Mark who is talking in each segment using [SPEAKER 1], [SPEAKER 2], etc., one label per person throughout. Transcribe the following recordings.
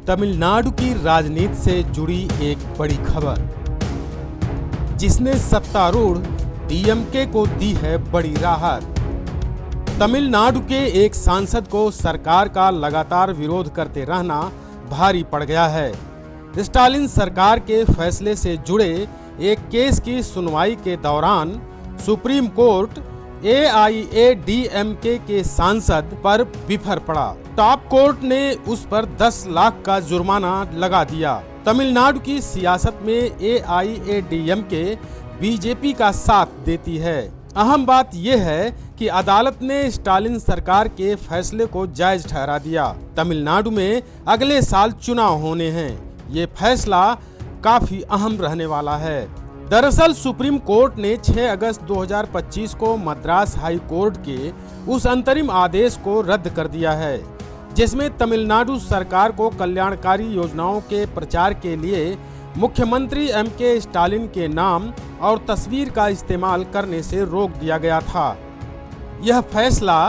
[SPEAKER 1] तमिलनाडु की राजनीति से जुड़ी एक बड़ी खबर, जिसने सत्तारूढ़ डीएमके को दी है बड़ी राहत। तमिलनाडु के एक सांसद को सरकार का लगातार विरोध करते रहना भारी पड़ गया है। स्टालिन सरकार के फैसले से जुड़े एक केस की सुनवाई के दौरान सुप्रीम कोर्ट एआईएडीएमके के सांसद पर बिफर पड़ा। टॉप कोर्ट ने उस पर 10 लाख का जुर्माना लगा दिया। तमिलनाडु की सियासत में एआईएडीएमके बीजेपी का साथ देती है। अहम बात यह है कि अदालत ने स्टालिन सरकार के फैसले को जायज ठहरा दिया। तमिलनाडु में अगले साल चुनाव होने हैं। ये फैसला काफी अहम रहने वाला है। दरअसल सुप्रीम कोर्ट ने 6 अगस्त 2025 को मद्रास हाई कोर्ट के उस अंतरिम आदेश को रद्द कर दिया है, जिसमें तमिलनाडु सरकार को कल्याणकारी योजनाओं के प्रचार के लिए मुख्यमंत्री एमके स्टालिन के नाम और तस्वीर का इस्तेमाल करने से रोक दिया गया था। यह फैसला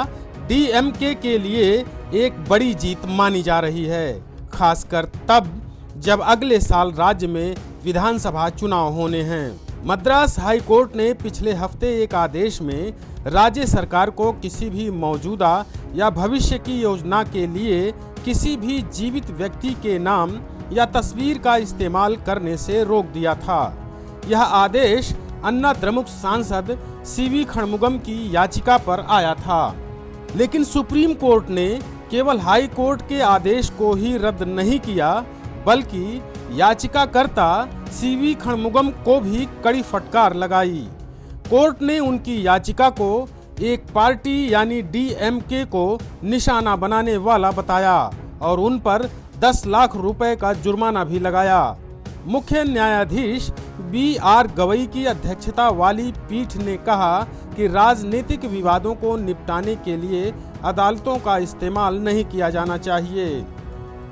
[SPEAKER 1] डीएमके के लिए एक बड़ी जीत मानी जा रही है, खासकर तब जब अगले साल राज्य में विधानसभा चुनाव होने हैं। मद्रास हाई कोर्ट ने पिछले हफ्ते एक आदेश में राज्य सरकार को किसी भी मौजूदा या भविष्य की योजना के लिए किसी भी जीवित व्यक्ति के नाम या तस्वीर का इस्तेमाल करने से रोक दिया था। यह आदेश अन्ना द्रमुक सांसद सीवी खणमुगम की याचिका पर आया था, लेकिन सुप्रीम कोर्ट ने केवल हाई कोर्ट के आदेश को ही रद्द नहीं किया, बल्कि याचिकाकर्ता सीवी खणमुगम को भी कड़ी फटकार लगाई। कोर्ट ने उनकी याचिका को एक पार्टी यानी डीएमके को निशाना बनाने वाला बताया और उन पर 10 लाख रुपए का जुर्माना भी लगाया। मुख्य न्यायाधीश बीआर गवई की अध्यक्षता वाली पीठ ने कहा कि राजनीतिक विवादों को निपटाने के लिए अदालतों का इस्तेमाल नहीं किया जाना चाहिए।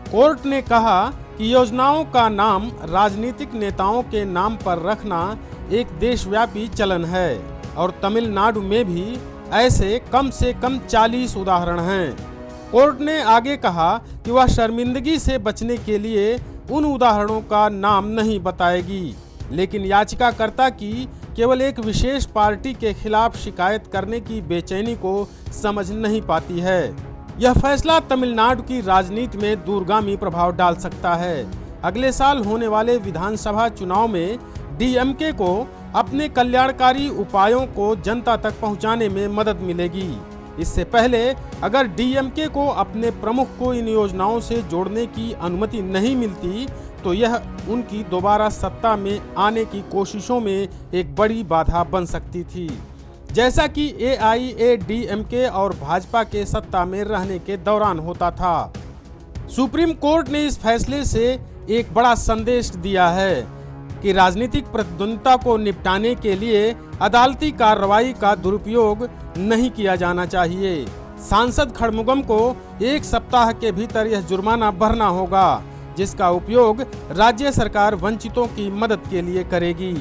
[SPEAKER 1] कोर्ट ने कहा कि योजनाओं का नाम राजनीतिक नेताओं के नाम पर रखना एक देशव्यापी चलन है और तमिलनाडु में भी ऐसे कम से कम 40 उदाहरण हैं। कोर्ट ने आगे कहा कि वह शर्मिंदगी से बचने के लिए उन उदाहरणों का नाम नहीं बताएगी, लेकिन याचिकाकर्ता की केवल एक विशेष पार्टी के खिलाफ शिकायत करने की बेचैनी को समझ नहीं पाती है। यह फैसला तमिलनाडु की राजनीति में दूरगामी प्रभाव डाल सकता है। अगले साल होने वाले विधानसभा चुनाव में डीएमके को अपने कल्याणकारी उपायों को जनता तक पहुंचाने में मदद मिलेगी। इससे पहले अगर डीएमके को अपने प्रमुख को इन योजनाओं से जोड़ने की अनुमति नहीं मिलती, तो यह उनकी दोबारा सत्ता में आने की कोशिशों में एक बड़ी बाधा बन सकती थी, जैसा कि एआईएडीएमके और भाजपा के सत्ता में रहने के दौरान होता था। सुप्रीम कोर्ट ने इस फैसले से एक बड़ा संदेश दिया है कि राजनीतिक प्रतिद्वंद्विता को निपटाने के लिए अदालती कार्रवाई का दुरुपयोग नहीं किया जाना चाहिए। सांसद खणमुगम को 1 सप्ताह के भीतर यह जुर्माना भरना होगा, जिसका उपयोग राज्य सरकार वंचितों की मदद के लिए करेगी।